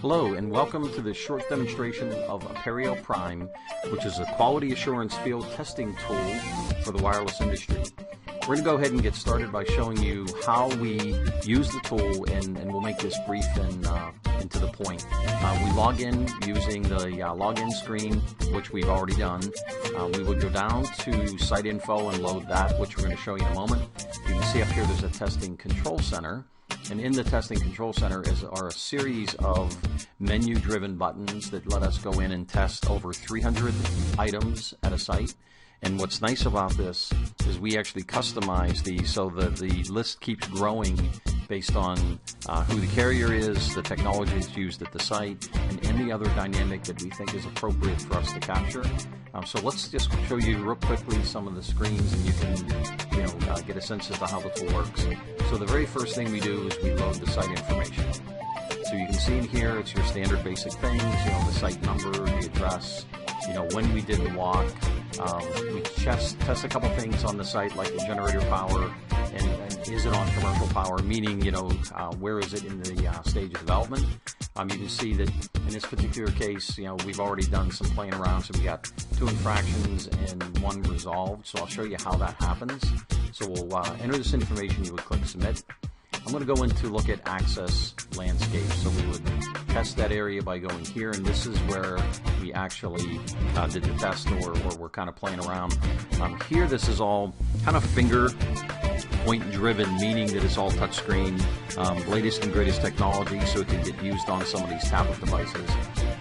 Hello and welcome to this short demonstration of Aperio Prime, which is a quality assurance field testing tool for the wireless industry. We're going to go ahead and get started by showing you how we use the tool, and we'll make this brief and to the point. We log in using the login screen, which we've already done. We would go down to site info and load that, which we're going to show you in a moment. You can see up here there's a testing control center. And in the testing control center are a series of menu-driven buttons that let us go in and test over 300 items at a site. And what's nice about this is we actually customize these so that the list keeps growing based on who the carrier is, the technology that's used at the site, and any other dynamic that we think is appropriate for us to capture. So let's just show you real quickly some of the screens, and you can get a sense as to how the tool works. So the very first thing we do is we load the site information. So you can see in here it's your standard basic things, the site number, the address, when we did the walk. We test a couple things on the site, like the generator power, and is it on commercial power, meaning, where is it in the stage of development. You can see that in this particular case, we've already done some playing around, so we got 2 infractions and 1 resolved. So I'll show you how that happens. So we'll enter this information, you would click submit. I'm going to go in to look at access landscape. So we would test that area by going here, and this is where we actually did the test, or we're kind of playing around. Here, this is all kind of finger point driven, meaning that it's all touchscreen, latest and greatest technology, so it can get used on some of these tablet devices.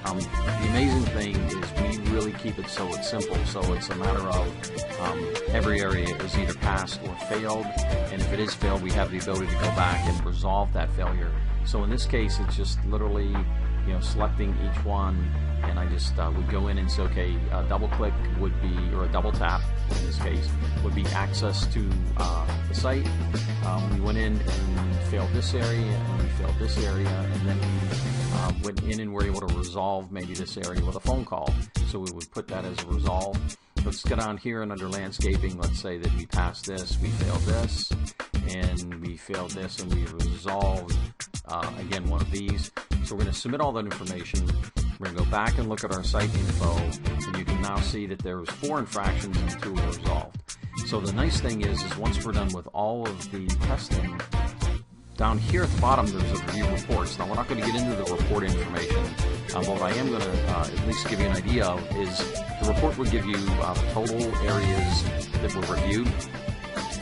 The amazing thing is we really keep it so it's simple, so it's a matter of every area is either passed or failed, and if it is failed, we have the ability to go back and resolve that failure. So in this case, it's just literally selecting each one, and I just would go in and say, okay, double click would be, or a double tap in this case, would be access to the site. We went in and failed this area, and we failed this area, and then we went in and were able to resolve maybe this area with a phone call. So we would put that as a resolve. Let's get down here, and under landscaping, let's say that we passed this, we failed this, and we failed this, and we resolved, again, one of these. So we're going to submit all that information. We're going to go back and look at our site info, and you can now see that there was 4 infractions and 2 were resolved. So the nice thing is once we're done with all of the testing, down here at the bottom there's a review reports. Now we're not going to get into the report information, but what I am going to at least give you an idea of is the report will give you the total areas that were reviewed,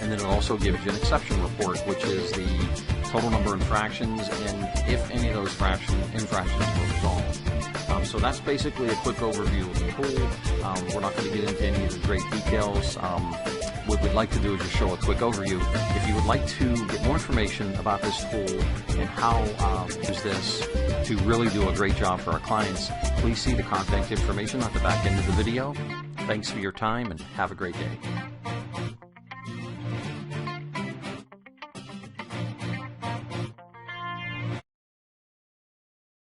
and then it also gives you an exception report, which is the total number of infractions and if any of those infractions were resolved. So that's basically a quick overview of the tool. We're not going to get into any of the great details. What we'd like to do is just show a quick overview. If you would like to get more information about this tool and how to use this to really do a great job for our clients, please see the contact information at the back end of the video. Thanks for your time and have a great day.